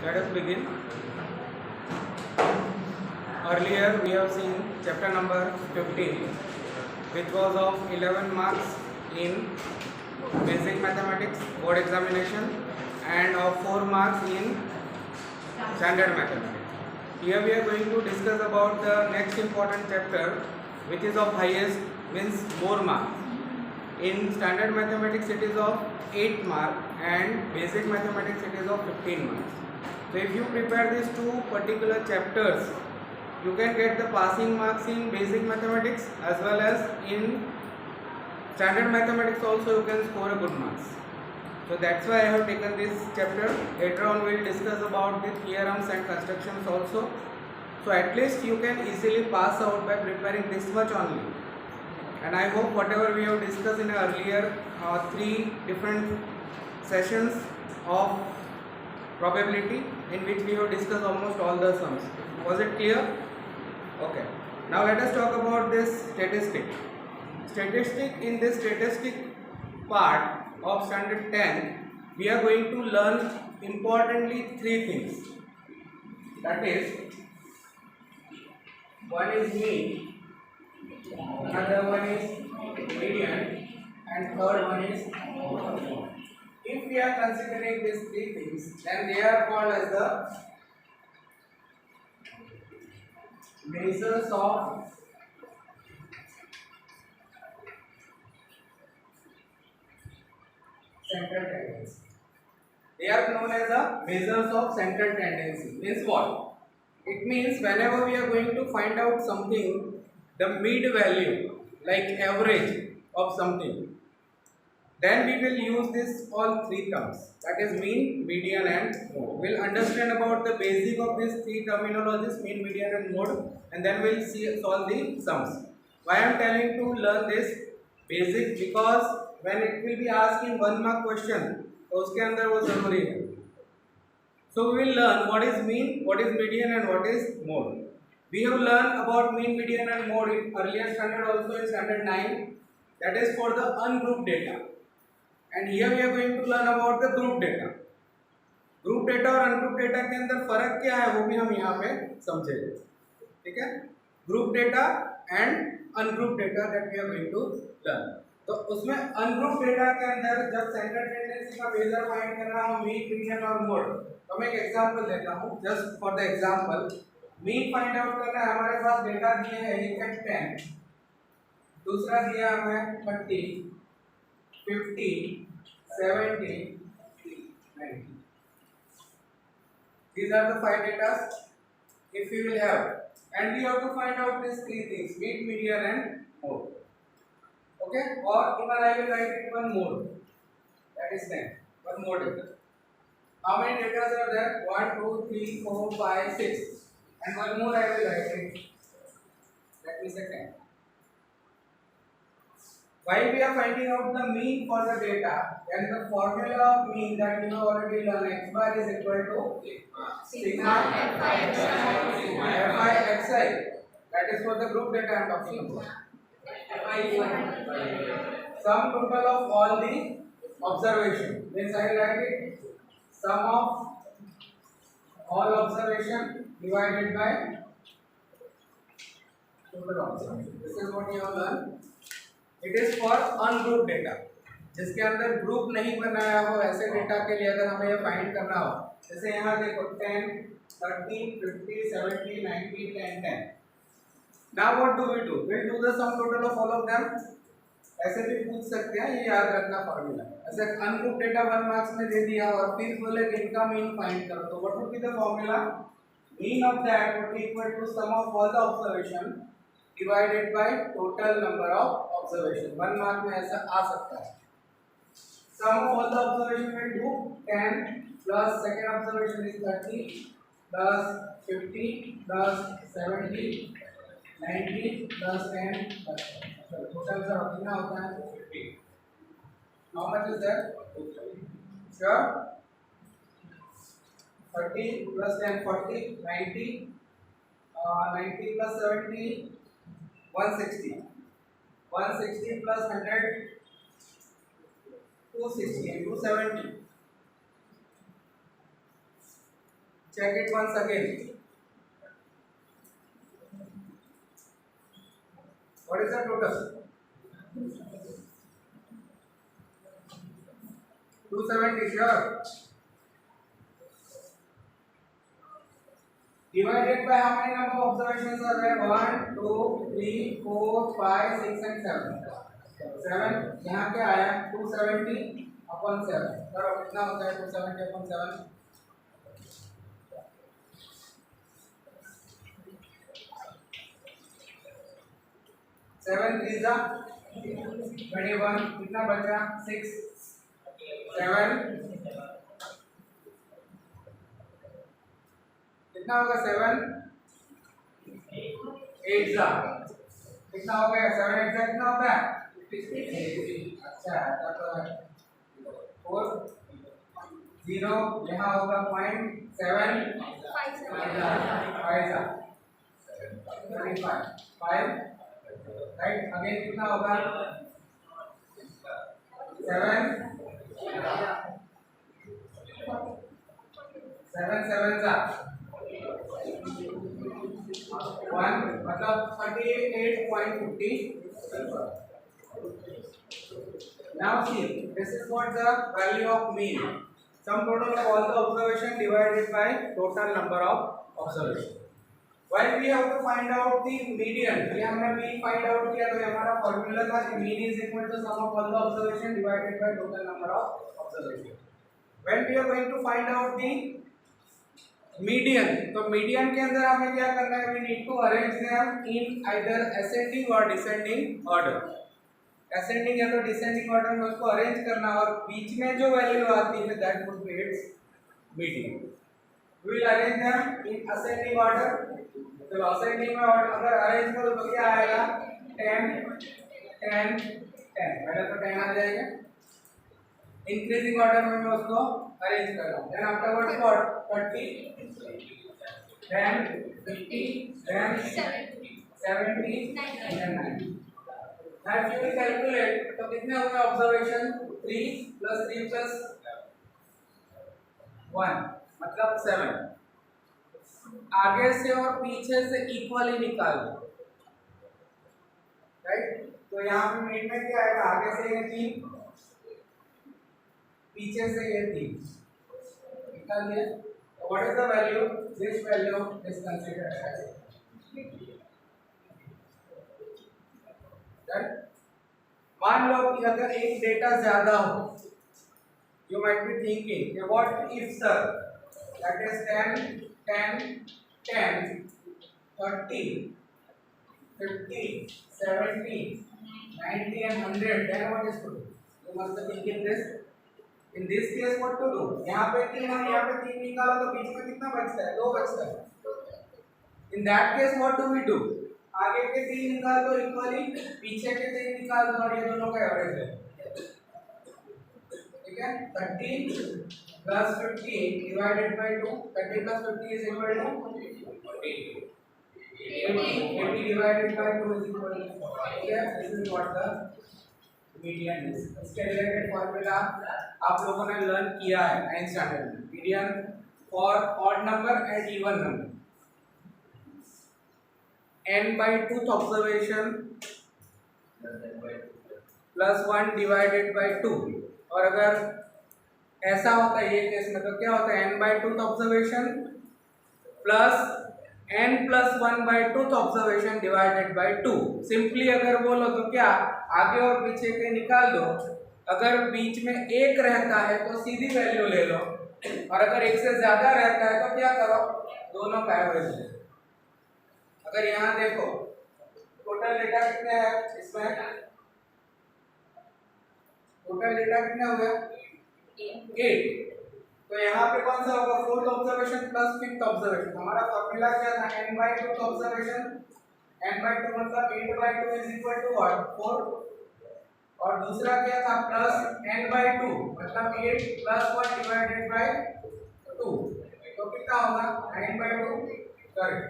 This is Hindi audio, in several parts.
Let us begin. Earlier we have seen chapter number 15, which was of 11 marks in basic mathematics board examination and of 4 marks in standard mathematics. Here we are going to discuss about the next important chapter, which is of highest, means more marks. In standard mathematics it is of 8 marks and basic mathematics it is of 15 marks. So if you prepare these two particular chapters, you can get the passing marks in basic mathematics as well as in standard mathematics also you can score a good marks. So that's why I have taken this chapter. Later on we will discuss about the theorems and constructions also. So at least you can easily pass out by preparing this much only. And I hope whatever we have discussed in earlier 3 different sessions of probability, in which we have discussed almost all the sums. Was it clear? Okay. Now let us talk about this statistic. In this statistic part of standard 10, we are going to learn importantly 3 things. That is, one is mean, another one is median, and third one is mode. If we are considering these 3 things, then they are called as the measures of central tendency. They are known as the measures of central tendency. Means what? It means whenever we are going to find out something, the mid value, like average of something, then we will use this all 3 terms, that is mean, median and mode. We will understand about the basic of these 3 terminologies, mean, median and mode, and then we will solve the sums. Why I am telling to learn this basic? Because when it will be asked in 1 mark question, तो उसके अंदर वो जरूरी है. So we will learn what is mean, what is median and what is mode. We have learned about mean, median and mode in earlier standard, also in standard 9, that is for the ungrouped data. And here we are going to learn about the group data. Group data और अनग्रुप डेटा के अंदर फर्क क्या है वो भी हम यहाँ पे समझेंगे. ठीक है, group data and ungroup data that we are going to learn. तो उसमें अनग्रुप डेटा के अंदर जब सेंट्रल टेंडेंसी का मेजर फाइंड करना हो, मीन, मीडियन और मोड, तो मैं एक एग्जांपल देता हूँ. Just for the example, mean find out करना है. हमारे पास डेटा दिए हैं, एक है 10, दूसरा दिया हमें 30, 50, 70, 90. These are the 5 data if we will have, and we have to find out these 3 things, mean, median and mode. Okay, or even I will write it one mode, that is 10, one mode data. How many data are there? 1, 2, 3, 4, 5, 6, and one more I will write it, that is a 10. While we are finding out the mean for the data, then the formula of mean that you have already learned, x bar is equal to sigma fi xi. That is for the group data I am talking about. Sum total of all the observation. Means I will write it, sum of all observation divided by total observation. This is what you have learned. It is for ungrouped data, जिसके अंदर ग्रुप नहीं बनाया हो, ऐसे डेटा के लिए अगर हमें ये फाइंड करना हो, जैसे यहाँ देखो 10, 30, 50, 70, 90, 10, 10. Now what do? We'll do the sum total of all of them. ऐसे भी पूछ सकते हैं, ये याद रखना फॉर्मूला. ऐसे अनग्रुप डेटा 1 मार्क्स में दे दिया और फिर बोले कि इनका मीन फाइंड करो, तो what would be the formula? Mean of that would be equal to sum of all the observation divided by total number of observation. 1 mark में ऐसा आ सकता है. Sum of all the observation will do 10 plus second observation is 30 plus 50 plus 70 90 plus 10 plus total sir कितना होता है? 50. How much is that? Sure. 30 plus 10 40, 90, 90 plus 70 160, 160 plus 100 260 and 270. check it once again. What is the total? 270, sure. Divided by how many number of observations are there? 1, 2, 3, 4, 5, 6 and 7. 7 यहाँ क्या आया? 270 upon 7. करो कितना होता है 270 upon 7? 7 3 जा 21. कितना बचा? 6 7 कितना होगा? 7 8 जा कितना हो गया? 7 8 जा कितना होता है? 50. अच्छा तो 4 0 यहाँ होगा 0.7 5 जा 25 5 राइट. अगेन कितना होगा? 7 7 7 जा 1 मतलब 38.50. Now see, this is what the value of mean. Sum total of all the observation divided by total number of observation. While we have to find out the median, ये हमने mean find out किया तो हमारा formula था कि mean is equal to sum of all the observation divided by total number of observation. When we are going to find out the median, तो median के अंदर हमें क्या करना है? We need to arrange them in either ascending or descending order. Ascending या तो descending order में उसको arrange करना और बीच में जो value आती है that would be its median. We will arrange them in ascending order. तो ascending में अगर arrange करो तो क्या आएगा? 10 10 10. पहले तो 10 आ जाएगा. Increasing order में मैं उसको arrange कर रहा हूँ. Then afterwards what? 30 then 50 then 70 then 90. Now if you will calculate तो कितने होंगे observation? 3 plus 3 plus 1 मतलब 7. आगे से और पीछे से इक्वली निकाल दो. राइट. तो यहाँ पे मीन में क्या आएगा? आगे से ये 3 पीछे से ये 3 निकाल दिया. What is the value? This value is considered as done. मान लो कि अगर एक डेटा ज्यादा हो, you might be thinking what if sir that is 10 10 10 30 50 70 90 and 100. Then what is to do? You must be thinking this. In this case what to do? यहाँ पे 3 और यहाँ पे 3 निकालो तो बीच में कितना बचता है? 2 बचता है. In that case what do we do? आगे के 3 निकाल दो इक्वली, पीछे के 3 निकाल दो और ये दोनों का एवरेज है. ठीक है. 30 plus 50 divided by 2. 30 plus 50 is equal to 40. 80 divided by 2 is equal to 40. This is what the median is. इसके रिलेटेड फॉर्मूला आप लोगों ने लर्न किया है 9th स्टैंडर्ड में. Median for odd number and even number. n by 2th observation plus 1 divided by 2. और अगर ऐसा होता है ये केस में तो क्या होता है? n by 2th observation plus n plus 1 by 2th observation divided by 2. Simply अगर बोलो तो क्या? आगे और पीछे के निकाल दो. अगर बीच में एक रहता है तो सीधी वैल्यू ले लो और अगर एक से ज्यादा रहता है तो क्या करो? दोनों का एवरेज ले. अगर यहाँ देखो टोटल डेटा कितने हैं इसमें? टोटल डेटा कितने हो गए? 8. तो यहाँ पे कौन सा होगा? 4th observation plus 5th observation. हमारा फॉर्मूला क्या था? n by 2th observation. n by 2 मतलब 8 by 2 is equal to what? 4. और दूसरा क्या था? प्लस n by 2 मतलब 8 plus 1 divided by 2. तो कितना होगा? 9 by 2. करेक्ट.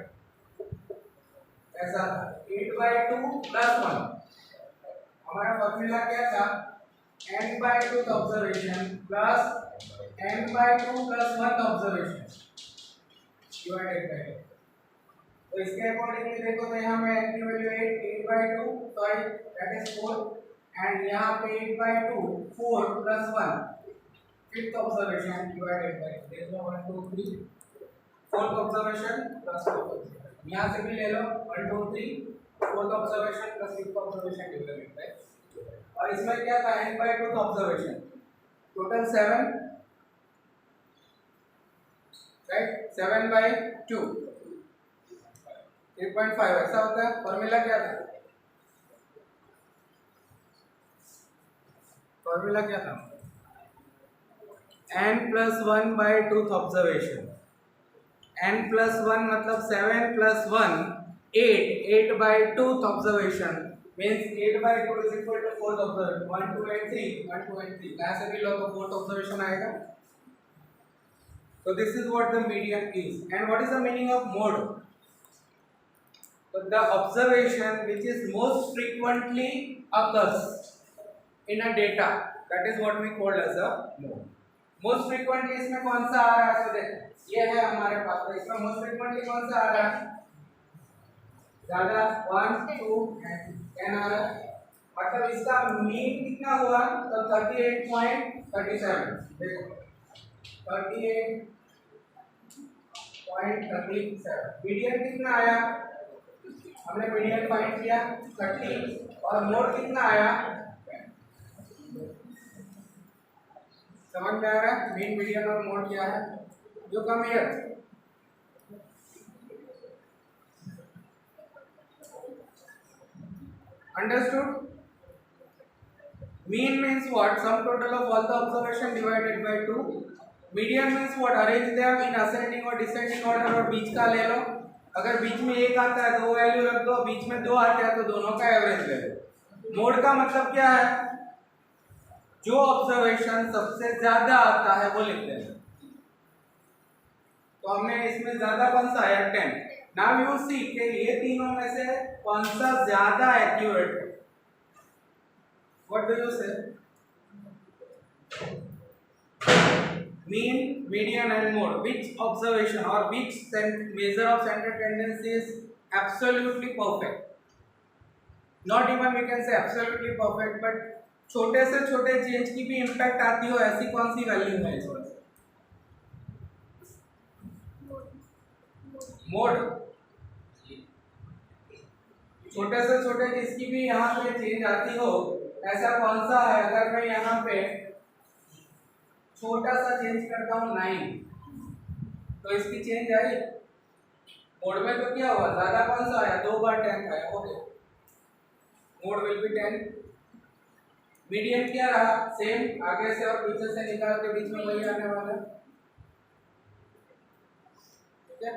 ऐसा 8 by 2 plus 1. हमारा फॉर्मूला क्या था? n by 2th observation plus n by 2 plus 1th observation. Divided by 2। तो इसके अकॉर्डिंगली देखो तो यहाँ पे x की value 8/2 sorry that is 4 and यहाँ पे 8/2 4 plus 1 fifth observation divided by देखो 1 2 3 fourth observation plus fourth observation यहाँ से भी ले लो 1 2 3 fourth observation plus fifth observation divided by और इसमें क्या था n/2 ऑब्जर्वेशन टोटल 7 राइट 7/2 3.5 ऐसा होता है। फॉर्मूला क्या था? फॉर्मूला क्या था? n plus 1 by 2th observation। n plus 1 मतलब 7 plus 1 8 8 by 2th observation means 8 by 2 is equal to 4th observation 1 2 and 3 1 2 and 3 यहाँ से भी लो तो 4th observation आएगा। So this is what the median is and what is the meaning of mode? So the observation which is most frequently occurs in a data that is what we call as a mode। most frequently इसमें कौन सा आ रहा है? तो देखो ये है हमारे पास तो इसमें most frequently कौन सा आ रहा है? ज्यादा 1 2 10 आ रहा है मतलब इसका मीन कितना हुआ? तो 38.37 देखो 38.37 मीडियन कितना आया? हमने मीडियन फाइंड किया 30 और मोड कितना आया? समझ में आ रहा है मीन मीडियन और मोड क्या है? जो come here understood. Mean means what? Some total of all the observation divided by 2। Median means what? Arrange them in ascending और डिसेंडिंग ऑर्डर और बीच का ले लो। अगर बीच में एक आता है तो वो वैल्यू रख दो, बीच में 2 आते हैं तो दोनों का एवरेज ले लो। मोड का मतलब क्या है? जो ऑब्जर्वेशन सबसे ज्यादा आता है वो लिखते हैं। तो हमने इसमें ज्यादा कौन सा आया? 10। नाउ यू सी कि ये तीनों में से कौन सा ज्यादा एक्यूरेट है? व्हाट डू यू से? mean median and mode which observation or which measure of central tendency is absolutely perfect? not even we can say absolutely perfect but छोटे से छोटे चेंज की भी इम्पैक्ट आती हो ऐसी कौन सी वैल्यू है इसमें? मोड छोटे से छोटे जिसकी भी यहाँ पे चेंज आती हो ऐसा कौन सा है? अगर मैं यहाँ पे छोटा सा चेंज करता हूँ 9 तो इसकी चेंज आई। मोड में तो क्या हुआ? ज्यादा कौन सा आया? 2 बार 10 आया। Okay mode will be 10। Median क्या रहा? सेम आगे से और पीछे से निकाल के बीच में वही आने वाला है। ठीक है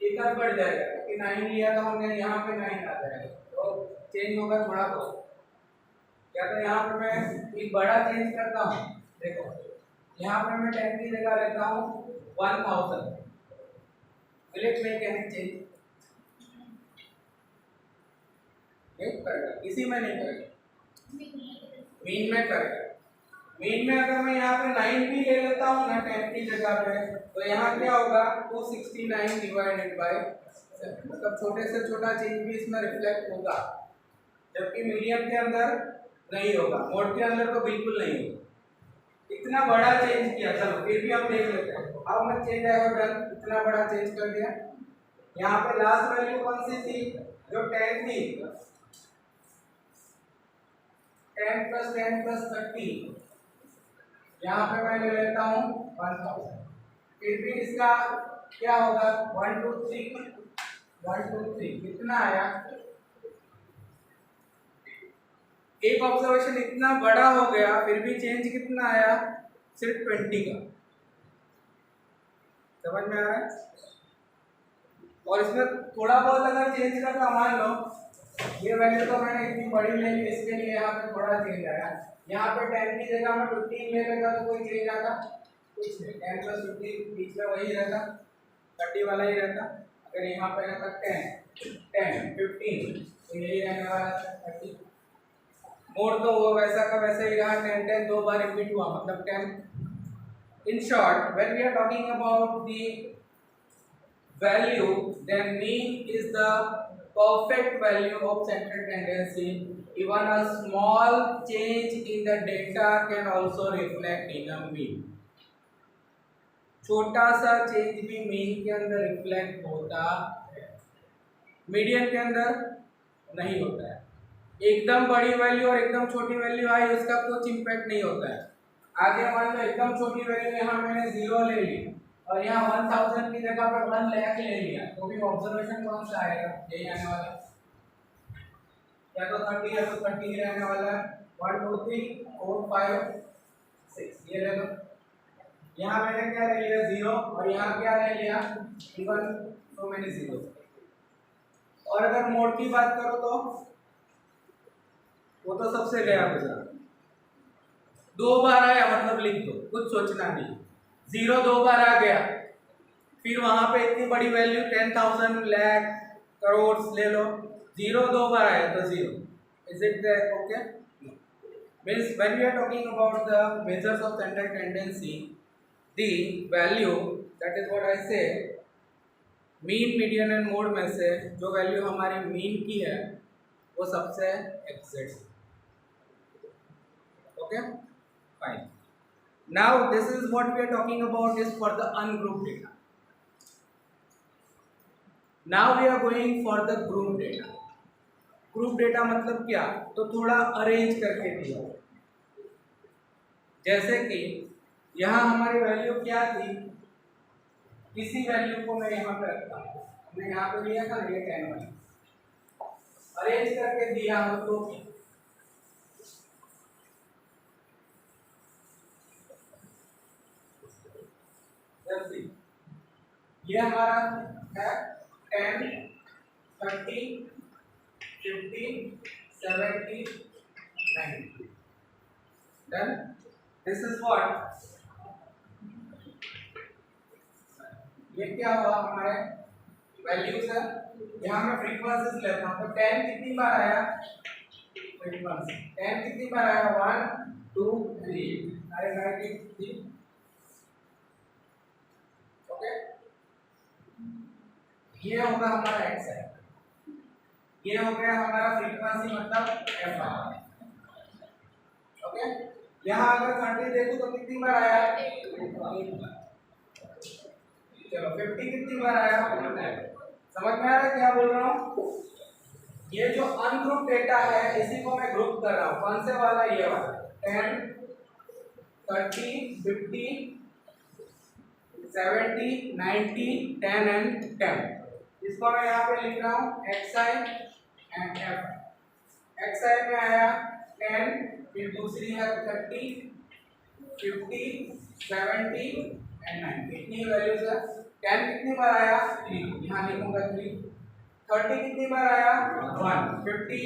एक और बढ़ जाएगा क्योंकि 9 लिया तो हमने यहाँ पे 9 आ जाएगा तो चेंज होगा थोड़ा बहुत। क्या तो यहाँ पे मैं एक बड़ा चेंज करता हूँ देखो यहाँ पे मैं 10 की जगह लेता हूँ 1000 will it make any change? नहीं करेगा, इसी में नहीं करेगा, मीन में करेगा। मीन में अगर मैं यहाँ पे 9 भी ले लेता हूँ ना 10 की जगह पे तो यहाँ क्या होगा? 269 डिवाइडेड बाय 7 मतलब छोटे से छोटा चेंज भी इसमें रिफ्लेक्ट होगा जबकि मीडियम के अंदर नहीं होगा, मोड के अंदर तो बिल्कुल नहीं होगा। इतना बड़ा चेंज किया, चलो फिर भी हम देख लेते हैं हाउ मच चेंज आएगा डन। इतना बड़ा चेंज कर दिया। यहाँ पे लास्ट वैल्यू कौन सी थी? जो 10 थी 10 प्लस 10 प्लस 30 यहाँ पे मैं ले लेता हूँ 1000। फिर भी इसका क्या होगा? 1 2 3 1 2 3 कितना आया? एक ऑब्जर्वेशन इतना बड़ा हो गया फिर भी चेंज कितना आया? सिर्फ 20 का। समझ में आ रहा है? और इसमें थोड़ा बहुत अगर चेंज करना मान लो ये वैल्यू तो मैंने इतनी बड़ी ले ली इसके लिए यहाँ पे थोड़ा चेंज आया। यहाँ पे 10 की जगह में 15 ले लेगा तो कोई चेंज आता? कुछ नहीं। 10 प्लस 15 बीच में वही रहता 30 वाला ही रहता। अगर यहाँ पे रहता 10 10 15 तो यही रहने वाला 30। मोड तो वो वैसा का वैसा ही रहा 10 10 दो बार रिपीट हुआ मतलब 10 In short, when we are talking about the value, then mean is the perfect value of central tendency. Even a small change in the data can also reflect in a mean. छोटा सा चेंज भी मीन के अंदर रिफ्लेक्ट होता है, मीडियन के अंदर नहीं होता है। एकदम बड़ी वैल्यू और एकदम छोटी वैल्यू आई, उसका कुछ इम्पैक्ट नहीं होता है। आगे मान लो एकदम छोटी वैल्यू यहाँ मैंने 0 ले ली और यहाँ 1000 की जगह पर 1 लाख ले लिया, तो भी ऑब्जर्वेशन कौन सा आएगा? यही आने वाला है, या तो 30 या तो 30 ही रहने वाला है। 1 2 3 4 5 6 ये ले लो। यहाँ मैंने क्या ले लिया? 0, और यहाँ क्या ले लिया? इवन, तो मैंने 0। और अगर मोड की बात करो तो वो तो सबसे गया गुजरा, 2 बार आया मतलब लिख दो, कुछ सोचना नहीं। 0 2 बार आ गया, फिर वहां पे इतनी बड़ी वैल्यू 10,000 लाख करोड़ ले लो, 0 2 बार आया तो 0। Is it okay? Means when we are talking about the measures of central tendency, the value, that is what I say, mean median and mode में से जो वैल्यू हमारी मीन की है वो सबसे exact. Okay, fine. Now this is what we are talking about is for the ungrouped data. Now we are going for the group data. Group data मतलब क्या? तो थोड़ा अरेंज करके दिया, जैसे कि यहाँ हमारी वैल्यू क्या थी, इसी वैल्यू को मैं यहाँ पे रखता हूँ, हमने यहाँ पे लिया था ये 10 अरेंज करके दिया हमको। ये हमारा है 10 30 50 70 90 डन। दिस इज व्हाट, ये क्या हुआ हमारे वैल्यूज है। यहाँ मैं फ्रीक्वेंसीज लेता हूँ, तो 10 कितनी बार आया? फ्रीक्वेंसी 10 कितनी बार आया? 1 2 3, अरे 93। ओके, ये होगा हमारा एक्स है, ये हो गया हमारा फ्रीक्वेंसी मतलब एफ आई। ओके, यहाँ अगर 30 देखो तो कितनी बार आया? चलो 50 कितनी बार आया? समझ में आ रहा है क्या बोल रहा हूँ? ये जो अनग्रुप डेटा है इसी को मैं ग्रुप कर रहा हूँ। कौन से वाला? ये वाला 10 30 50 70 90 10 एंड 10। इसको मैं यहाँ पे लिख रहा हूँ xi एंड f। xi में आया 10, फिर दूसरी है 30 50 70 एंड 90, इतनी वैल्यूज है। 10 कितनी बार आया? 3, यहाँ लिखूंगा 3। 30 कितनी बार आया? 1, 50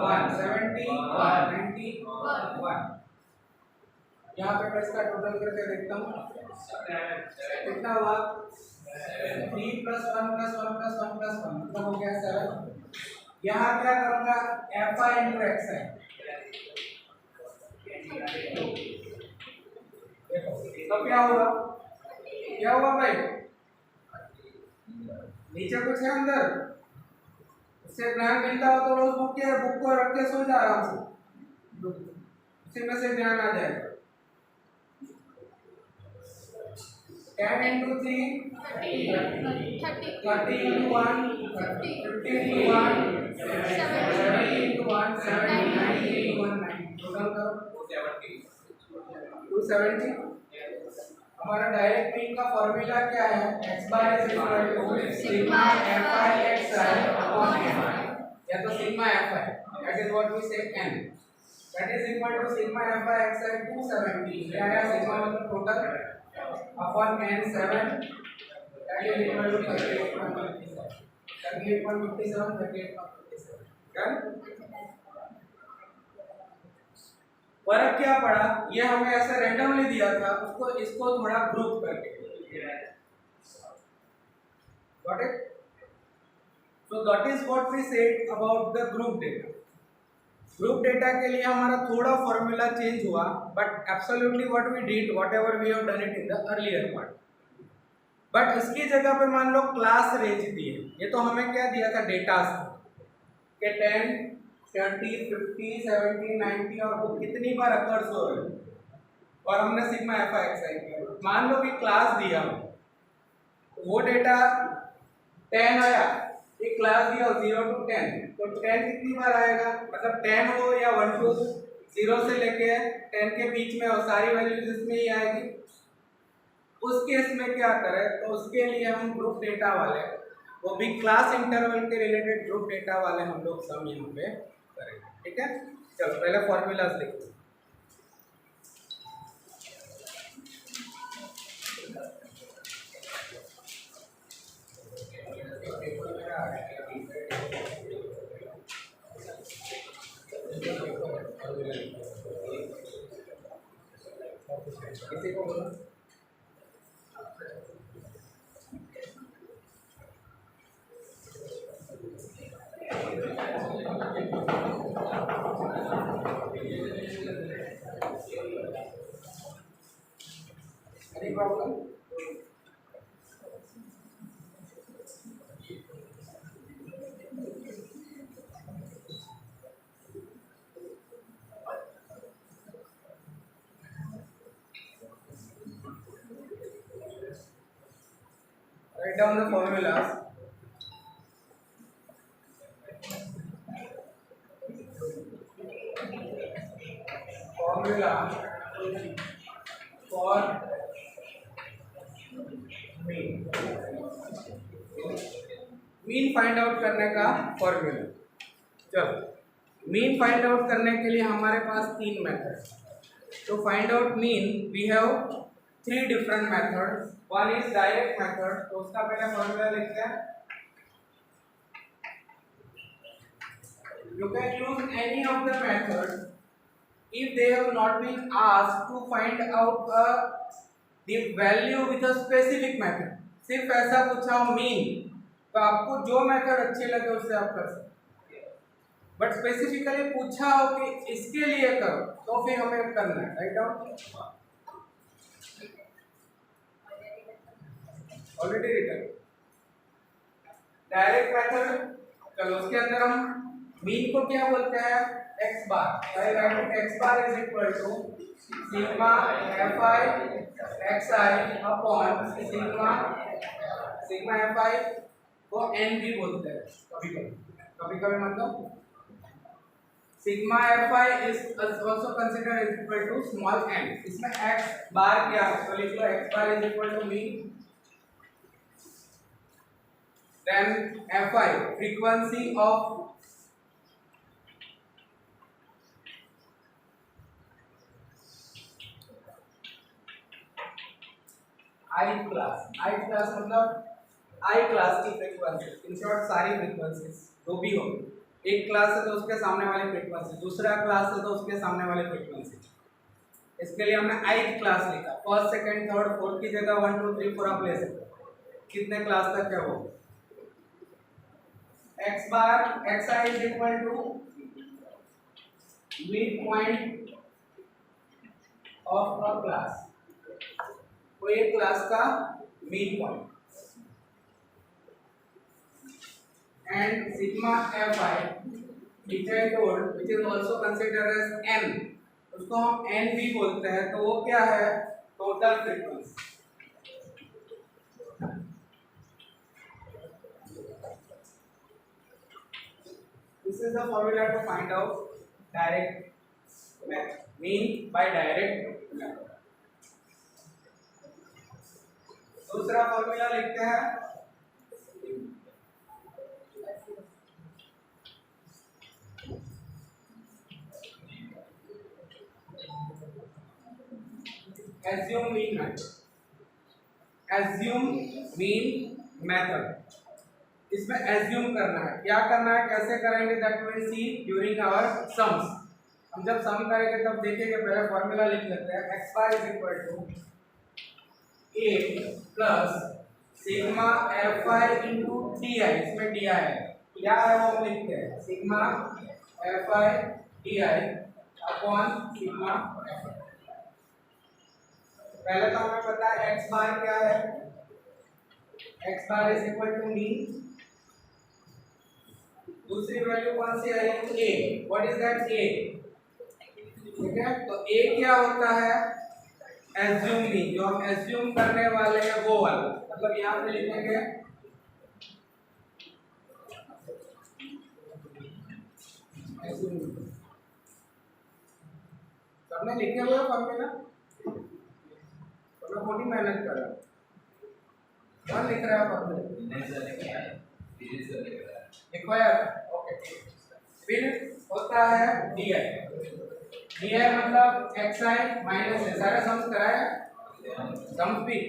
1, 70 1, 90 1। यहाँ पे मैं इसका टोटल करके देखता हूँ कितना हुआ? 3 + 1 + 1 + 1 + 1 मतलब हो गया 7। यहाँ क्या करूँगा? fi × xi। तो क्या हुआ? क्या हुआ भाई? नीचे कुछ है अंदर, उससे ज्ञान मिलता हो तो रोज बुक को रख के सो जा आराम से, उसी में से ज्ञान आ जाएगा। 10 × 3 30 × 1 30 50 × 1 70 × 1 70 90 × 1 90, टोटल करो 270। हमारा डायरेक्ट मीन का फॉर्मूला क्या है? x bar is equal to sigma fi xi upon n, या तो sigma fi, that is what we say n, that is equal to sigma fi xi 270, क्या है सिग्मा मतलब total, upon n 7, that is equal to 38.57 38.57 done. फर्क क्या पड़ा? ये हमें ऐसे रैंडमली दिया था, उसको इसको थोड़ा ग्रुप करके। Got it? So that is what we said about the group data. Group data के लिए हमारा थोड़ा फॉर्मूला चेंज हुआ, but absolutely what we did, whatever we have done it in the earlier part. But इसकी जगह पे मान लो क्लास रेंज दी है, ये तो हमें क्या दिया था, डेटा के 10, 30, 50, 70, 90 और वो कितनी बार अकर्स हो रहे हैं, और हमने सिग्मा एफ आई एक्स आई किया। मान लो कि क्लास दिया हो, वो डेटा 10 आया, एक क्लास दिया हो 0 to 10, तो 10 कितनी बार आएगा, मतलब 10 हो या 1 to 0 से लेके 10 के बीच में हो, सारी वैल्यूज इसमें ही आएगी। उस केस में क्या करें, तो उसके लिए हम ग्रुप डेटा वाले, वो भी क्लास इंटरवल के रिलेटेड ग्रुप डेटा वाले हम लोग सम यहाँ पे करेंगे। ठीक है, चलो पहले फॉर्मूलाज लिखते हैं। किसी को बोला any problem? Write down the formulas. Formula for mean find out करने का फॉर्मूला। चलो मीन फाइंड आउट करने के लिए हमारे पास 3 मेथड। तो find out mean we have 3 different methods. One is direct method, तो उसका पहले फॉर्मूला लिखते हैं। You can use any of the methods if they have not been asked to find out the value with a specific method। सिर्फ ऐसा पूछा हो मीन, तो आपको जो मेथड अच्छी लगे उससे आप कर सकते। बट स्पेसिफिकली पूछा हो कि इसके लिए करो, तो फिर हमें करना है। Write down, already written. Direct method, चलो उसके अंदर हम मीन को क्या बोलते हैं, x bar. X bar is equal to sigma f i x i upon sigma f i को एन भी बोलते हैं कभी कभी मतलब sigma f i is also consider is equal to small n. इसमें एक्स बार क्या है, तो लिख लो x bar is equal to mean, then F I frequency of I class मतलब आई क्लास की फ्रीक्वेंसी, इन शॉर्ट सारी फ्रीक्वेंसीज जो भी हो। एक क्लास है तो उसके सामने वाली फ्रीक्वेंसी, दूसरा क्लास है तो उसके सामने वाली फ्रीक्वेंसी। इसके लिए हमने आई क्लास लिखा। फर्स्ट सेकंड थर्ड फोर्थ की जगह 1 2 3 4 आप ले सकते हो। कितने क्लास तक है वो, x bar x i is equal to mid point of a class, कोई एक क्लास का mean point, and sigma f i which I told which is also considered as n, उसको हम n भी बोलते हैं। तो वो क्या है, total frequency. This is the formula to find out direct mean by direct method। दूसरा फॉर्मूला लिखते हैं, assume mean method। assume mean method, इसमें assume करना है। क्या करना है, कैसे करेंगे, that we will see during our sums। हम जब सम करेंगे तब देखेंगे। पहले फॉर्मूला लिख लेते हैं, x bar is equal to a plus sigma f I into D I. इसमें डी आई है, क्या है वो हम लिखते हैं, sigma f i d i upon sigma. पहले तो हमें पता है एक्स बार क्या है, x bar is equal to mean. दूसरी वैल्यू कौन सी आई? A. What is that a? ठीक है, तो ए क्या होता है? एज्यूम मीन, जो हम एज्यूम करने वाले हैं वो वाला, मतलब यहाँ पे लिखेंगे सबने लिखे हुए फॉर्मूला, तो मैं थोड़ी मेहनत कर रहा हूँ। कौन लिख रहा है फॉर्मूला? लिखो यार। ओके, फिर होता है डी आई। डी आई मतलब एक्स आई माइनस ए। सारा सम्स कराया, सम्स भी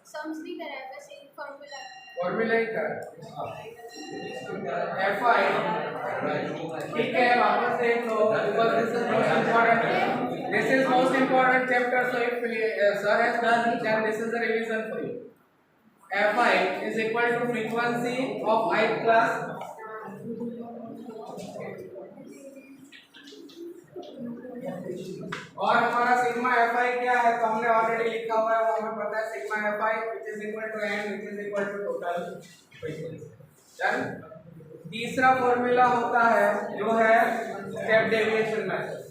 सम्स भी कराया, बस एक फॉर्मूला फॉर्मूला ही कर एफ आई। ठीक है, वापस देख लो, because this is most important, this is most important chapter, so if sir has done then this is the revision for you. Fi is equal to frequency of ith class और हमारा सिग्मा fi क्या है तो हमने ऑलरेडी लिखा हुआ है, वो हमें पता है sigma fi which is equal to n which is equal to total frequency। Done. तीसरा फॉर्मूला होता है जो है step deviation method.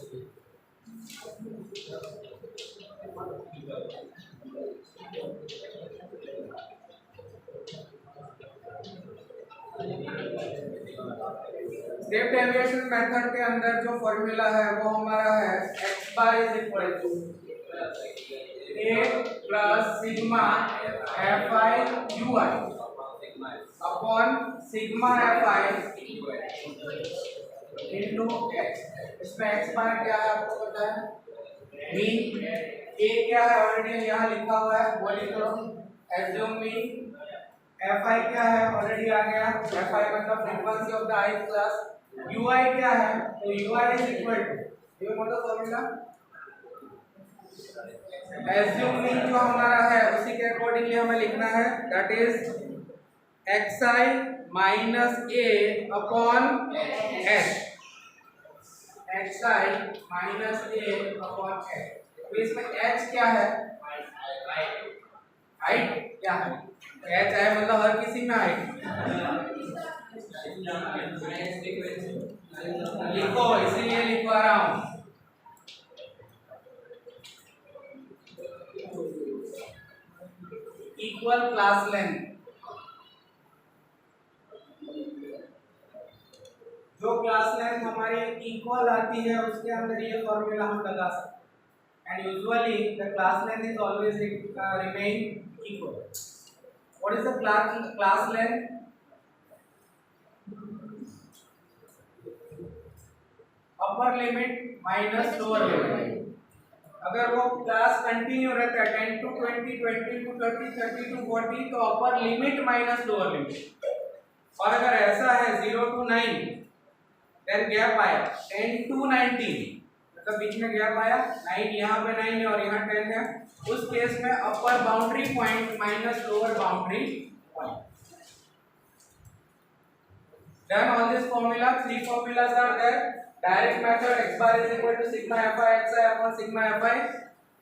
Step deviation method के अंदर जो फॉर्मूला है वो हमारा है x bar is equal to a plus sigma fi ui upon sigma fi into x। इसमें x बार क्या है आपको पता है, मीन। a क्या है ऑलरेडी यहाँ लिखा हुआ है, वो लिख लो एज्यूम मीन। fi क्या है ऑलरेडी आ गया, fi मतलब frequency of the ith class. ui क्या है, तो ui इज इक्वल टू, ये मतलब फॉर्मूला एज्यूम मीन जो हमारा है उसी के अकॉर्डिंगली हमें लिखना है, that is xi minus a upon h। xi minus a upon h। तो इसमें h क्या है? हाइट क्या है? h है मतलब हर किसी में हाइट लिखो, इसीलिए लिखवा रहा हूं। इक्वल क्लास लेंथ, जो क्लास लेंथ हमारी इक्वल आती है उसके अंदर ये फॉर्मूला हम लगा सकते हैं, and usually the class length is always remain equal. What is the class length? Upper limit minus lower limit. अगर वो क्लास कंटिन्यू रहता है 10 to 20, 20 to 30, 30 to 40, तो अपर लिमिट माइनस लोअर लिमिट। और अगर ऐसा है 0 to 9, देन गैप आया 10 to 19, मतलब बीच में गैप आया 9, यहाँ पे 9 है और यहाँ 10 है, उस केस में अपर boundary point minus lower boundary point. Done on this formula, 3 formulas are there. Direct method x bar is equal to sigma fi xi upon sigma fi.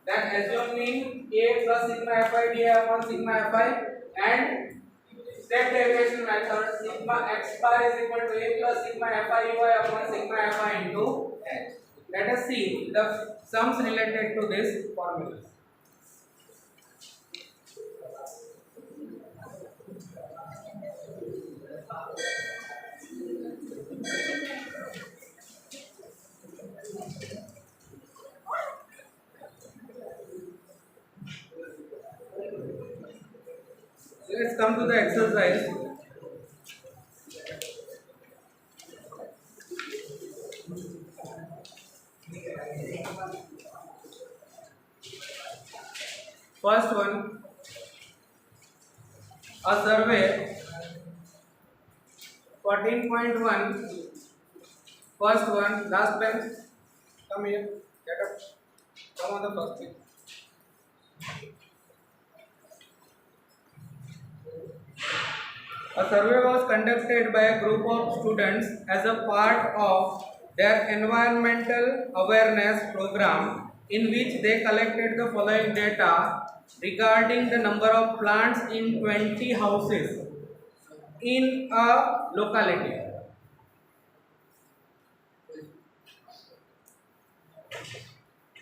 Then assume mean a plus sigma fi di upon sigma fi, and step derivation method sigma x bar is equal to a plus sigma fi ui upon sigma fi into h. Let us see the sums related to this formulas. Let's come to the exercise. First one, a survey 14.1. First one, last bench, come here, get up, come on the first bench. A survey was conducted by a group of students as a part of their environmental awareness program, in which they collected the following data regarding the number of plants in 20 houses in a locality.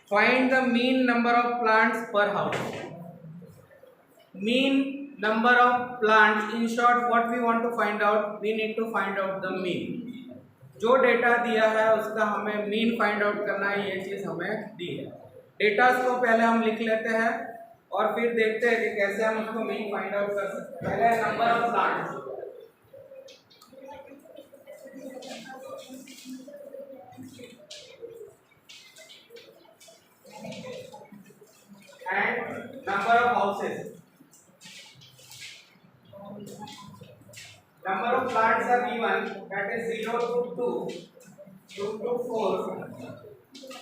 Find the mean number of plants per house. Mean number of plants, in short what we want to find out, we need to find out the mean. जो डेटा दिया है उसका हमें मीन फाइंड आउट करना है, ये चीज हमें दी है। डेटास को पहले हम लिख लेते हैं और फिर देखते हैं कि कैसे हम उसको मीन फाइंड आउट कर सकते हैं। पहले number of plants and number of houses. Number of plants are given, that is 0 to 2, 2 to 4,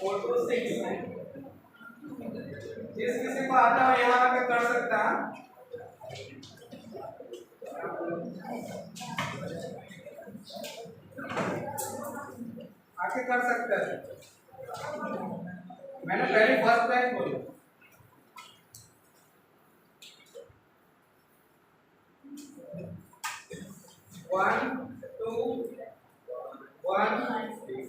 4 to 6. जिस किसी को आता है यहाँ आके कर सकता है। आके कर सकता है। मैंने पहले फर्स्ट टाइम बोली। One, two, 1, 5, 6,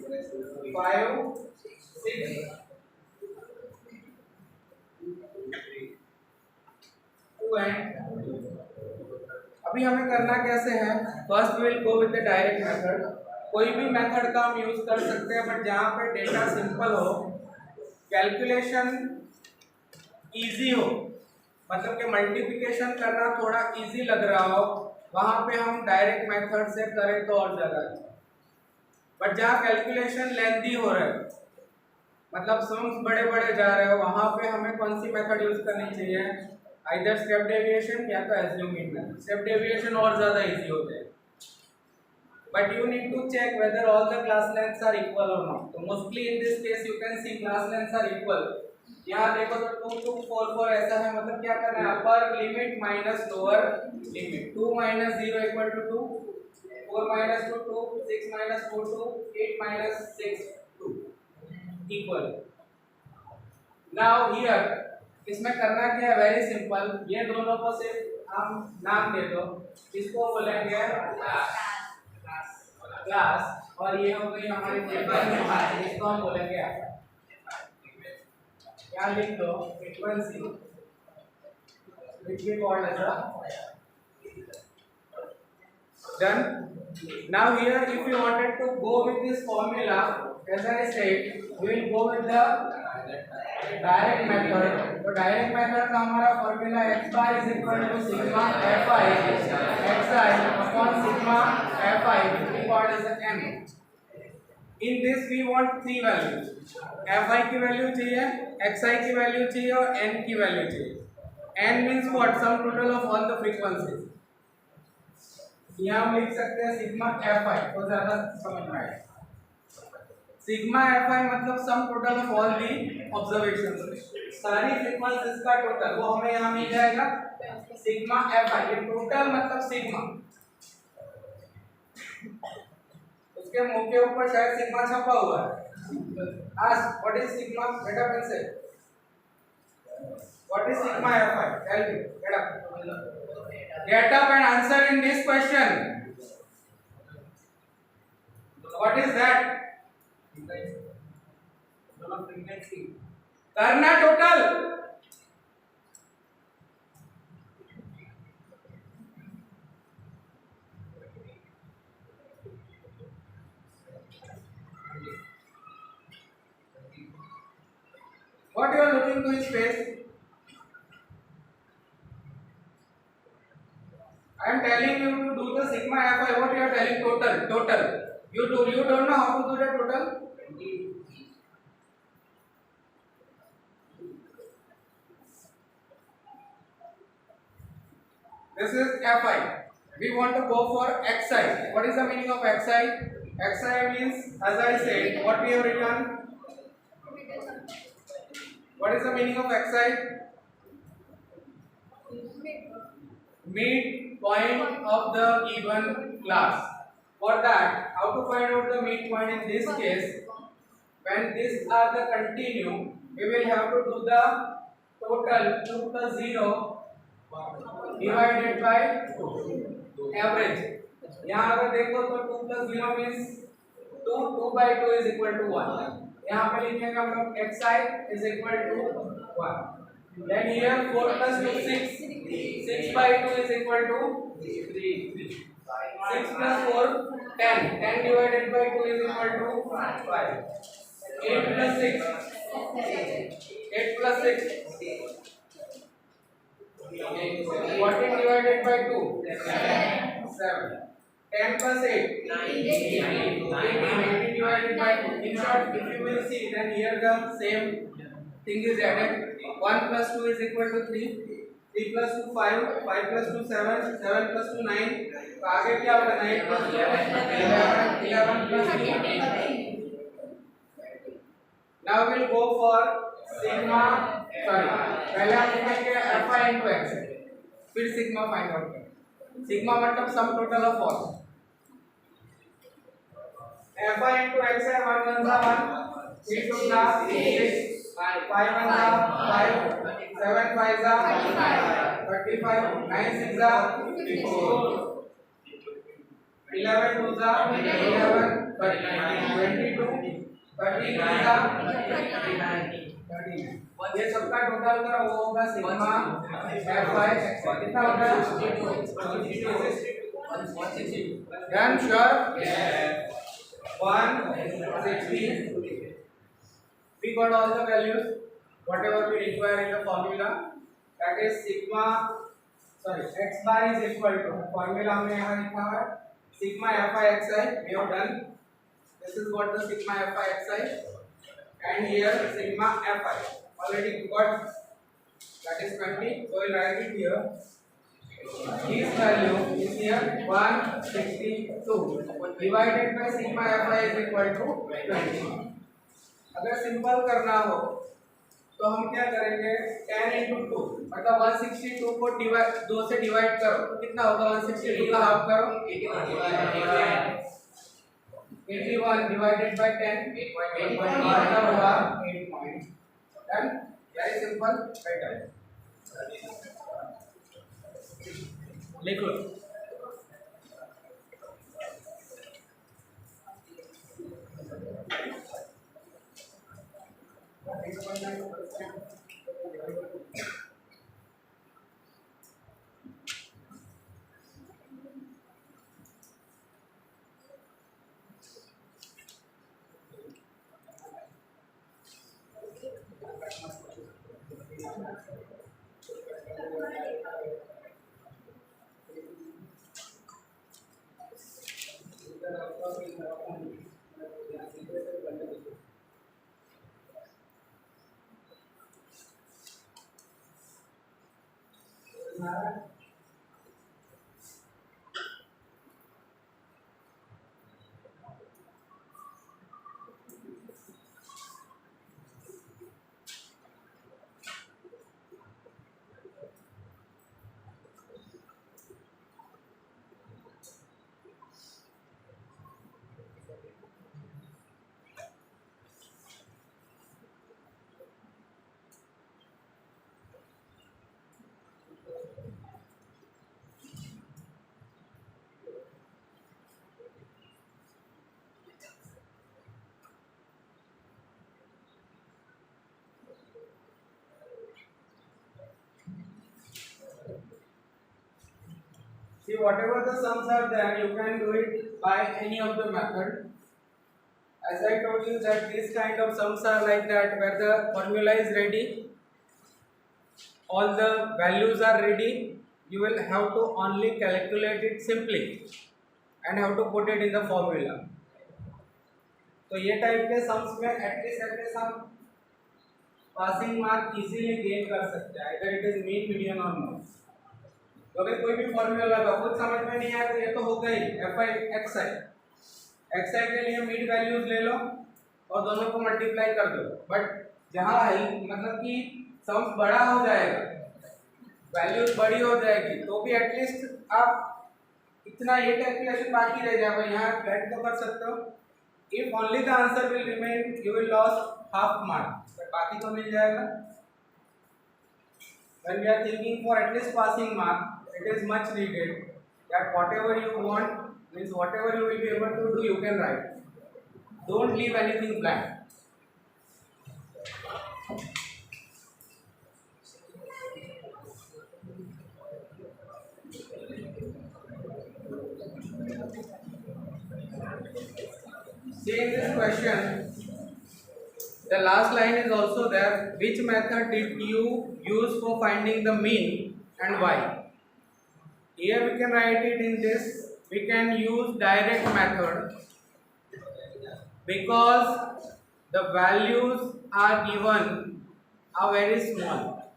2 and 2. अभी हमें करना कैसे है? First will go with the direct method. कोई भी मेथड का हम यूज कर सकते हैं, बट जहाँ पे डेटा सिंपल हो, कैलकुलेशन इजी हो, मतलब कि मल्टीप्लिकेशन करना थोड़ा इजी लग रहा हो, वहाँ पे हम डायरेक्ट मेथड से करें तो और ज़्यादा अच्छा। बट जहाँ कैलकुलेशन लेंथी हो रहा है, मतलब सम्स बड़े बड़े जा रहे हो, वहाँ पे हमें कौन सी मेथड यूज करनी चाहिए? आइदर स्टेप डेविएशन या तो एज्यूमिंग मेथड। स्टेप डेविएशन और ज़्यादा इजी होते हैं, but you need to check whether all the class lengths are equal और नॉट। तो mostly in this case you can see class lengths are equal. यहाँ देखो तो 2 2 4 4 ऐसा है, मतलब क्या करना है? Upper limit minus lower limit. 2 minus 0 equal to 2, 4 minus 2 2, 6 minus 4 2, 8 minus 6 2 equal. Now here इसमें करना क्या है? Very simple. ये दोनों को सिर्फ हम नाम दे दो, इसको बोलेंगे क्लास, और ये हो गई हमारी टेबल, इसको हम बोलेंगे आप। यहाँ लिख दो frequency which we called as a done. Now here if you wanted to go with this formula, as I said, we will go with the direct method. तो डायरेक्ट मेथड का हमारा formula x bar is equal to sigma fi xi upon sigma fi, which we called as a m. In this we want three values, fi की वैल्यू चाहिए, xi की वैल्यू चाहिए और n की वैल्यू चाहिए। n means what? Sum total of all the frequencies. यहाँ हम लिख सकते हैं सिग्मा fi, तो ज़्यादा समझ में आएगा। सिग्मा fi मतलब sum total of all the observations, सारी फ्रीक्वेंसीज का टोटल, वो हमें यहाँ मिल जाएगा सिग्मा fi। ये टोटल मतलब सिग्मा, उसके मुंह के ऊपर शायद सिग्मा छपा हुआ है। Ask what is sigma? Get up and say what is sigma fi? Tell me, get up, get up and answer in this question. What is that? करना total. What you are looking to his face? I am telling you to do the sigma fi. What you are telling? Total, total. You don't know how to do the total. This is fi. We want to go for xi. What is the meaning of xi? Xi means, as I said, what we have written. What is the meaning of xi? midpoint of the given class. For that, how to find out the midpoint in this case? When these are the continuum, we will have to do the total 2 plus 0 divided by average. यहाँ अगर देखो तो 2 plus 0 means 2, 2 by 2 is equal to 1. यहाँ पे लिखेंगे हम लोग xi is equal to 1. Then here 4 plus 2 6, 6 by 2 is equal to 3. 6 plus 4 10, 10 divided by 2 is equal to 5. 8 plus 6, 8 plus 6, 14 divided by 2, 7. 10 plus 8, 18 divided by 2. In short, if you will see, then here the same thing is added. 1 plus 2 is equal to 3. 3 plus 2 5, 5 plus 2 7, 7 plus 2 9. तो आगे क्या होगा? 9 plus 11, 11 plus 2. Now we'll go for sigma. Sorry, पहले हम लिखेंगे alpha into x, फिर sigma find out करें. Sigma मतलब sum total of all. alpha into x है 1 1 1, 3 2 6, 5 1 5, 7 5 35, 9 6 54, 11 2 11, 22, 39, ये सबका टोटल करो, वो होगा सिग्मा fi x. कितना होगा? 160. Done? Sure? Yes. 160. We got all the values whatever we require in the formula. That is sigma, sorry, x bar is equal to, formula हमने यहाँ लिखा है sigma fi xi. We have done. This is what the sigma fi xi, and here sigma fi already got, that is 20. So we'll write it here. This value is here 162 divided by sigma fi is equal to 20. अगर सिंपल करना हो तो हम क्या करेंगे? 10 into 2 मतलब 162 को 2 से डिवाइड करो, कितना होगा? 162 का हाफ करो, 81 divided by 10, 8.1 मतलब होगा 8 point. Done? Very simple. Better. लिख लो. See, whatever the sums are there, you can do it by any of the method. As I told you that these kind of sums are like that, where the formula is ready, all the values are ready, you will have to only calculate it simply and have to put it in the formula. तो ये टाइप के सम्स में एटलीस्ट हम पासिंग मार्क इजीली गेन कर सकते हैं, अगर इट इज मीन मीडियन और नो. तो अगर कोई भी फॉर्मूला लगा कुछ समझ में नहीं आया तो ये तो हो गई fi xi. xi के लिए मिड वैल्यूज ले लो और दोनों को मल्टीप्लाई कर दो. बट जहाँ मतलब कि सम्स बड़ा हो जाएगा वैल्यूज बड़ी हो जाएगी तो भी एटलीस्ट आप इतना ये कैलकुलेशन बाकी रह जाएगा, यहाँ बैठ तो कर सकते हो। If only the answer will remain you will loss half mark, बाकी तो मिल जाएगा। when we are thinking for at least passing mark, it is much needed that whatever you want, means whatever you will be able to do, you can write. Don't leave anything blank. See in this question, the last line is also there. Which method did you use for finding the mean and why? Here we can write it in this. We can use direct method because the values are given are very small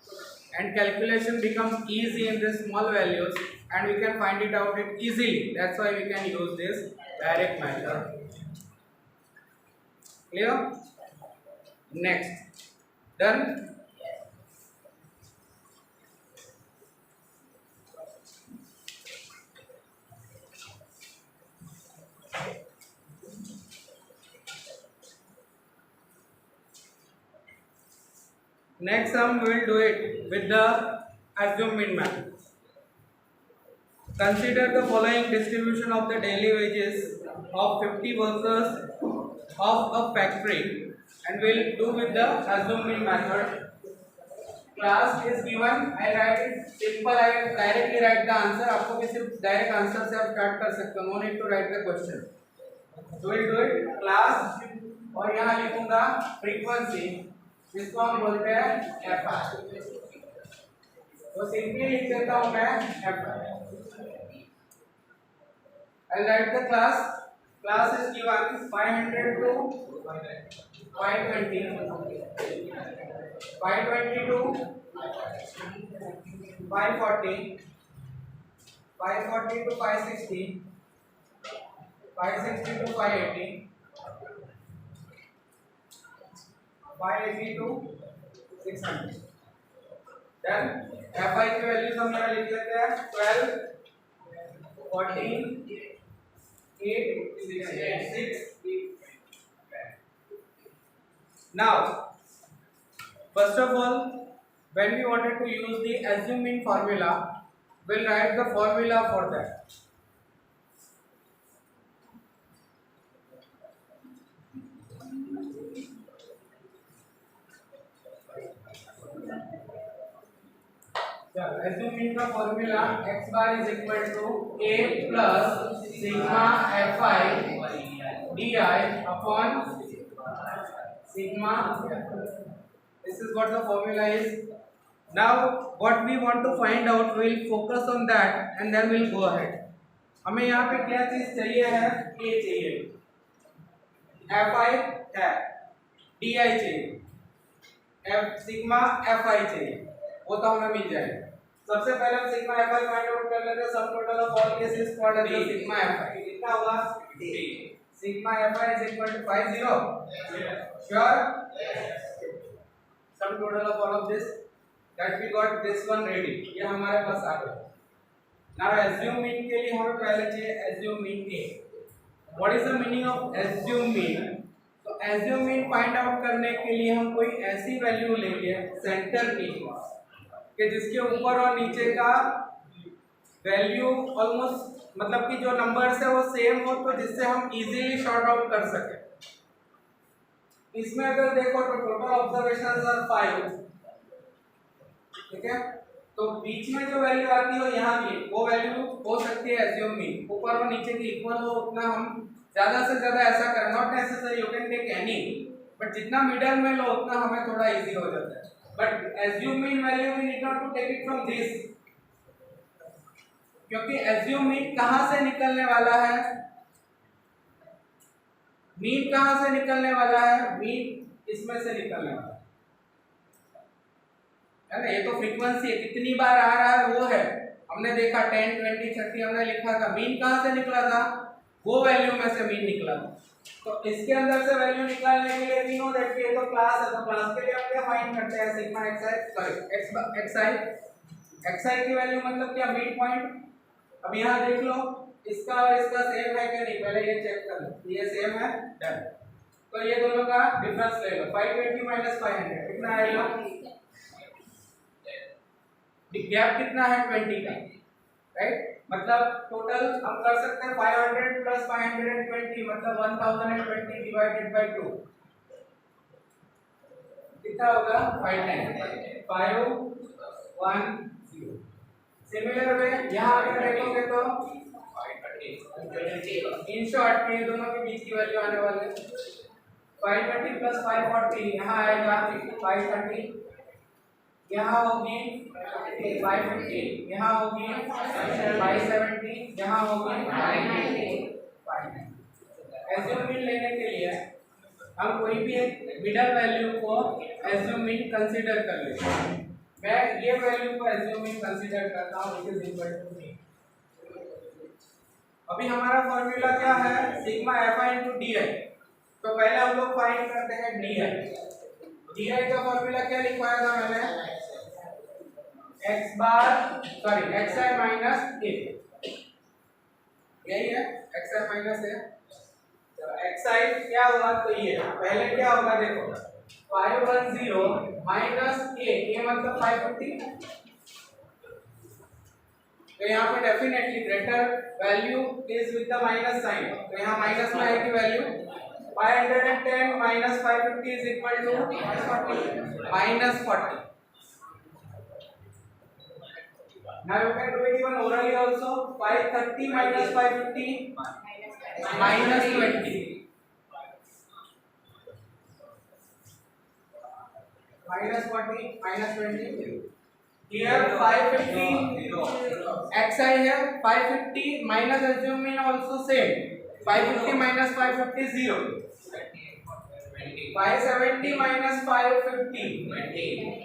and calculation becomes easy in the small values and we can find it out it easily. That's why we can use this direct method. Clear? Next. Done? Next sum we will do it with the assume mean method. Consider the following distribution of the daily wages of 50 workers of a factory and we will do with the assume mean method. Class is given, I write it simple, I will directly write the answer. आपको भी सिर्फ डायरेक्ट आंसर से आप स्टार्ट कर सकते हो, no need to write the question. So we'll do it class और यहाँ लिखूंगा फ्रीक्वेंसी, जिसको हम बोलते हैं FI. तो सिंपली लिख देता हूँ मैं FI. I'll write the class. Class is given 500 to 520, 520 to 540, 540 to 560, 560 to 580, 580 to 600. Then FI की वैल्यूज हम यहाँ लिख लेते हैं 12, 14, 8, 6. Now, first of all, when we wanted to use the assume mean formula, we'll write the formula for that. assume mean का formula x bar is equal to a plus sigma fi di upon sigma. This is what the formula is. Now what we want to find out, we'll focus on that and then we'll go ahead. हमें यहाँ पे क्या चीज चाहिए है, a चाहिए, fi है, di चाहिए, सिग्मा fi चाहिए, वो तो हमें मिल जाएगा. सबसे पहले हम सिग्मा fi फाइंड आउट कर लेते हैं. Sum total of all cases called as sigma fi. कितना होगा? Sigma fi is equal to 50. Sure? Sum total of all of this, that we got this one ready. ये हमारे पास आ गया. Now assume mean के लिए हमें पहले चाहिए assume mean a. What is the meaning of assume mean? तो assume mean find out करने के लिए हम कोई ऐसी वैल्यू लेंगे सेंटर की कि जिसके ऊपर और नीचे का वैल्यू ऑलमोस्ट, मतलब कि जो नंबर्स है वो सेम हो, तो जिससे हम इजीली शॉर्ट आउट कर सके. इसमें अगर देखो तो टोटल ऑब्जर्वेशंस आर 5. ठीक है, तो बीच में जो वैल्यू आती है यहाँ की, वो वैल्यू हो सकती है एज्यूम मीन. ऊपर और नीचे की इक्वल हो उतना हम ज्यादा से ज्यादा ऐसा कर, not necessary you can take any, but जितना मिडल में लो उतना हमें थोड़ा इजी हो जाता है. But assume mean value we need not to take it from this, क्योंकि एज्यूम मीन कहां से निकलने वाला है, मीन कहां से निकलने वाला है, मीन इसमें से निकलने वाला है ना. ये तो फ्रीक्वेंसी है, कितनी बार आ रहा है वो है. हमने देखा 10, 20, 30 हमने लिखा था. मीन कहां से निकला था, वो वैल्यू में से मीन निकला था. तो इसके अंदर से वैल्यू निकालने के लिए तीनों देखिए, तो क्लास है, तो क्लास के लिए हम क्या फाइंड करते हैं, sigma xi, sorry xi xi की वैल्यू मतलब क्या, मिड पॉइंट। अब यहाँ देख लो इसका और इसका सेम है कि नहीं, पहले ये चेक कर लो, ये सेम है, डन। तो ये दोनों का डिफरेंस ले लो, 520 माइनस 500 कितना आएगा, गैप कितना है 20 का, राइट। मतलब टोटल हम कर सकते हैं 500 प्लस 520 मतलब 1020 डिवाइडेड बाय 2 कितना होगा, 510 510। सिमिलर वे यहाँ अगर देखोगे तो इन शॉर्ट ये दोनों के बीच की वैल्यू आने वाले 530 प्लस 540 यहाँ आएगा 530, यहाँ होगी 550, यहाँ होगी 570, यहाँ होगी 590। एज्यूम मीन लेने के लिए हम कोई भी एक मिडल वैल्यू को एज्यूम मीन कंसीडर कर लेते हैं। मैं ये वैल्यू को एज्यूम मीन कंसीडर करता हूँ, it is equal to mean. अभी हमारा फॉर्मूला क्या है, सिग्मा fi into di। तो पहले हम लोग फाइंड करते हैं di का फॉर्मूला क्या लिखवाया था मैंने, x bar sorry xi minus a, यही है xi माइनस a। तो xi क्या हुआ, तो ये पहले क्या होगा देखो 510 माइनस a मतलब 550। तो यहाँ पे definitely greater value is with the minus sign, तो यहाँ माइनस में आएगी value 510 minus 550 is equal to minus 40। Now you can do it even orally also, 530 minus 550 minus 20 minus 40 minus 20। Here 550 xi है, 550 minus assume mean also same, 550 minus 550 0, 570 minus 550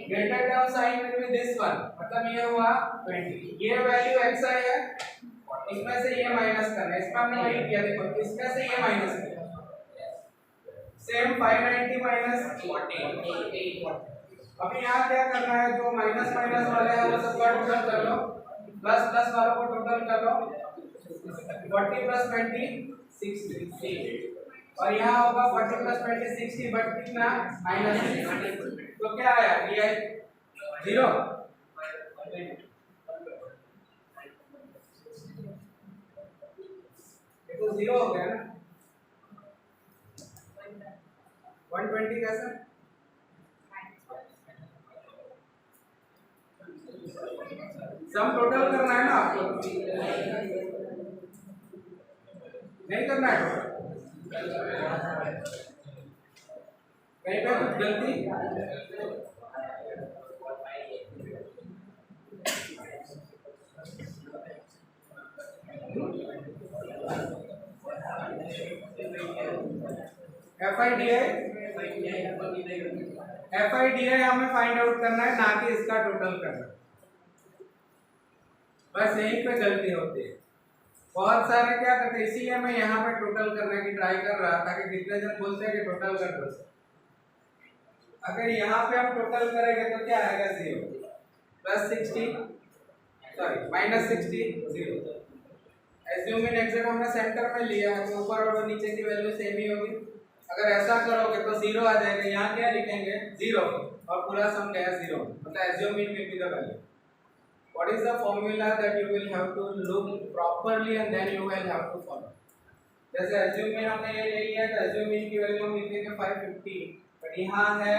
greater term sign will be this one, मतलब ये हुआ 20। ये वैल्यू xi है, इसमें से ये माइनस करना है, इसमें हमने वही किया, देखो इसमें से ये माइनस किया, सेम 590 माइनस 40। अभी यहाँ क्या करना है, जो माइनस माइनस वाले हैं वो सबका टोटल कर लो, प्लस प्लस वालों को टोटल कर लो, 40 प्लस 20 60, और यहाँ होगा 40 प्लस 20 60 बट कितना माइनस 60, तो क्या आया ये 0, ये तो 0 हो गया ना, 120 कैसे, सम टोटल करना है ना आपको, नहीं करना है टोटल, कहीं पे कुछ गलती, FIDI हमें फाइंड आउट करना है, ना कि इसका टोटल करना, बस यहीं पे गलती होती है। बहुत सारे क्या करते हैं, इसीलिए मैं यहाँ पे टोटल करने की ट्राई कर रहा था कि कितने जन बोलते हैं कि टोटल कर दो। अगर यहाँ पे हम टोटल करेंगे तो क्या आएगा 0 plus 60 sorry minus 60 0। Assume in exact हमने सेंटर में लिया है तो ऊपर और नीचे की वैल्यू सेम ही होगी। अगर ऐसा करोगे तो 0 आ जाएगा, यहाँ क्या लिखेंगे 0 और पूरा सम गया 0, मतलब assume in will be the value. What is the formula that you will have to look properly and then you will have to follow? जैसे assume में हमने ये ले लिया तो assume in की वैल्यू हम लिखेंगे 550, बट यहाँ है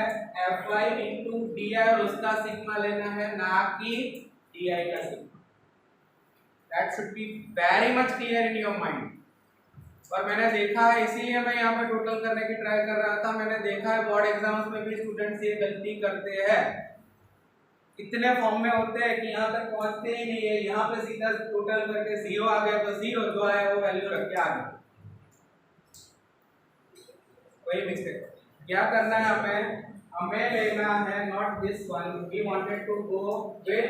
fy into di और उसका सिग्मा लेना है, ना कि di का sigma. That should be very much clear in your mind। और मैंने देखा है, इसीलिए मैं यहाँ पे टोटल करने की ट्राई कर रहा था, मैंने देखा है बोर्ड एग्जाम्स में भी स्टूडेंट्स ये गलती करते हैं, इतने फॉर्म में होते हैं कि यहाँ तक पहुंचते ही नहीं है, यहाँ पे सीधा टोटल करके 0 आ गया तो 0 जो आया वो वैल्यू रख के आ गया, वही मिस्टेक। क्या करना है हमें लेना है not this one, we wanted to go with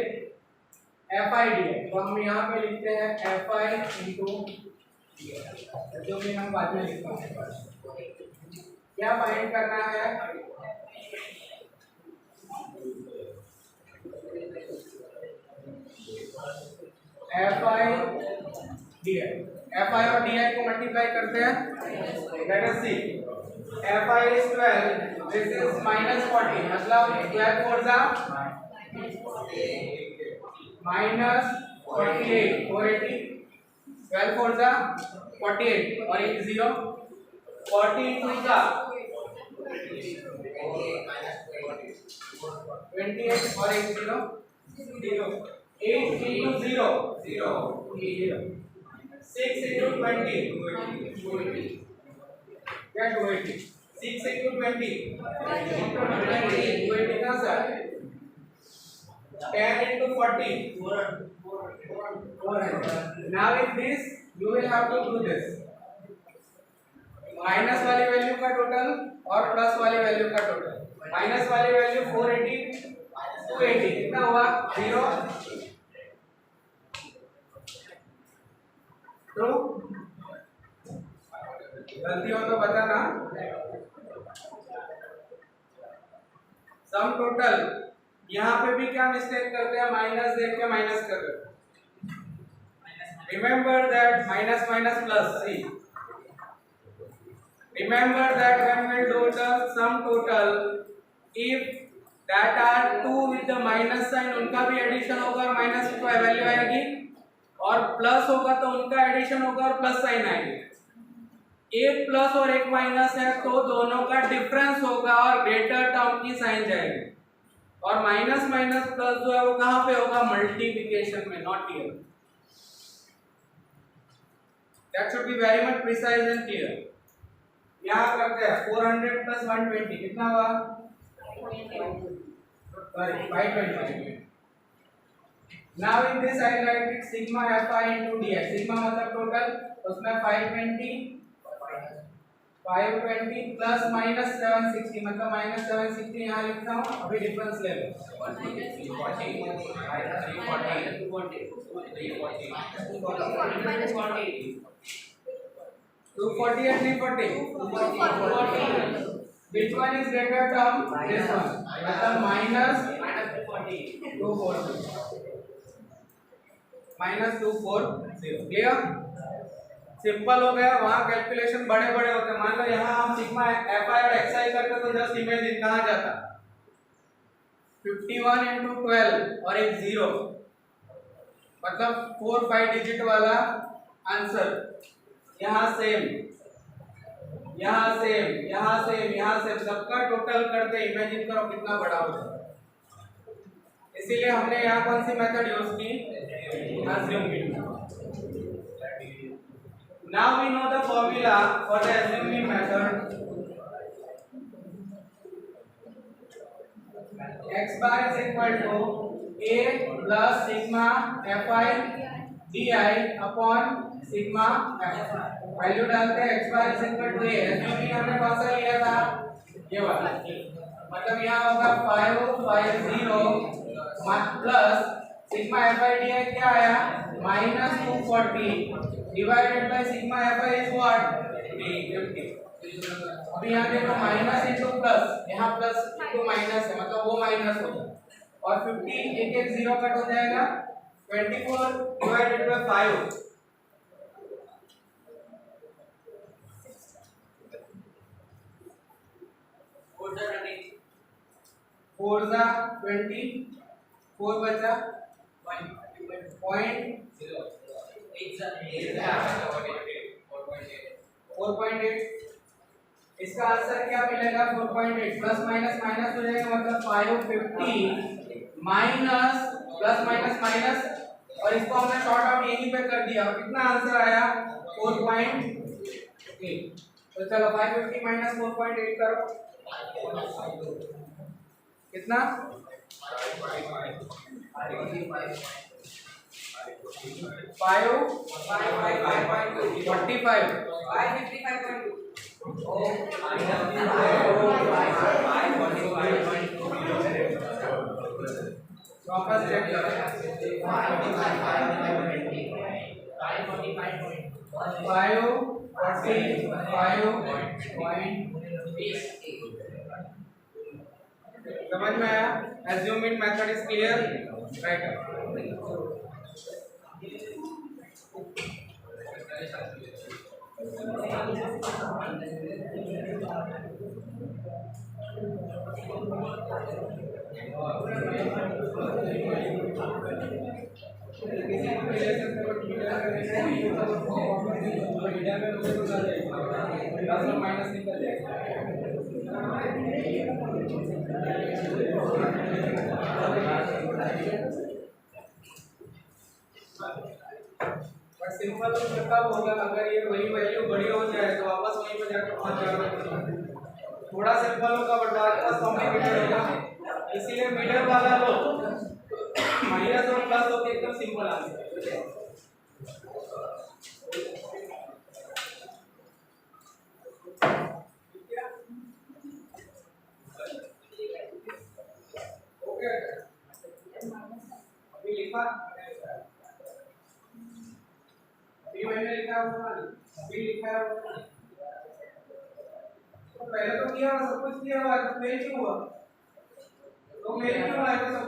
FIDI, तो हम यहाँ पे लिखते हैं FI into जो भी हम बाद में लिखते हैं। क्या फाइंड करना है, करते हैं? Let us see fi is 12, this is minus 40, मतलब 12 4 जा minus 48, 480, 12 4 जा 48 और एक 0, 40 into जा 28 और एक 0, 8 into 0, 0, 6 into 20, क्या 280, 6 into 20, 280 का sir 10 into 40, 400. Now in this you will have to do this, minus वाली वैल्यू का टोटल और प्लस वाली वैल्यू का टोटल। माइनस वाली वैल्यू 480 280 कितना हुआ 0 ट्रू। गलती हो तो बताना। सम टोटल यहाँ पे भी क्या मिस्टेक करते हैं, माइनस देख के माइनस कर रहे हैं। Remember that minus minus plus, see remember that when we do the sum total, if that are 2 with the minus sign उनका भी एडिशन होगा और माइनस की वैल्यू आएगी, और प्लस होगा तो उनका एडिशन होगा और प्लस साइन आएगी। एक प्लस और एक माइनस है तो दोनों का डिफरेंस होगा और ग्रेटर टर्म की साइन जाएगी, और माइनस माइनस प्लस जो है वो कहाँ पे होगा, मल्टीप्लिकेशन में, not here. That should be very much precise and clear. यहाँ करते हैं 400 plus 120 कितना हुआ, sorry 520। Now in this I write it sigma fi into dx, sigma मतलब टोटल, उसमें 520 plus minus 760 मतलब minus 760 यहाँ लिखता हूँ, अभी डिफरेंस ले लो 240 and 340, 240. Which one is greater term? This one, मतलब minus 240, minus 240, clear? सिंपल हो गया। वहाँ कैलकुलेशन बड़े बड़े होते हैं। मान लो यहाँ हम सिग्मा fi और xi करते तो जस्ट इमेजिन कहाँ जाता, 51 into 12 और एक 0, मतलब 4-5 डिजिट वाला आंसर। यहाँ सेम, यहाँ सेम, यहाँ सेम, यहाँ सेम, सबका टोटल करते इमेजिन करो कितना बड़ा होगा। इसीलिए हमने यहाँ कौन सी मेथड यूज की, assuming। Now we know the formula for the assuming method। x bar is equal to a plus sigma fi di upon sigma value डालते हैं, x bar is equal to a, assuming हमने कौन सा लिया था, ये वाला, मतलब यहाँ होगा 550 प्लस सिग्मा fi di क्या आया, minus 240 divided by sigma fi is what, 50। अभी यहाँ देखो माइनस इंटू प्लस, यहाँ प्लस इंटू माइनस है, मतलब वो माइनस होगा, और 50 एक एक जीरो कट हो जाएगा, 24 डिवाइडेड बाय 5 4 जा 20, 4 बचा 4.8। इसका आंसर क्या मिलेगा, 4.8 प्लस माइनस माइनस हो जाएगा, मतलब 550 माइनस प्लस माइनस माइनस, और इसको हमने शॉर्ट आउट यहीं पे कर दिया, और कितना आंसर आया 4.8। तो चलो 550 माइनस 4.8 करो, कितना 5 वापस चेक करो, 545.20 समझ में आया। Assuming method is clear, right? Minus निकल जाएगा। बट सिंपल कब होगा अगर ये वही वैल्यू बड़ी हो जाए तो वापस वहीं पे जाकर पहुंच जाएगा। थोड़ा सिंपल होगा बट आपका कॉम्प्लिकेटेड होगा, इसीलिए मिडल वाला लो, माइनस और प्लस हो एकदम सिंपल आंसर है। ओके अभी लिखा, अभी मैंने लिखा होगा, अभी लिखा है तो पहले तो किया हुआ, सब कुछ किया हुआ, तो फेल क्यों हुआ? तो फेल क्यों हुआ? सब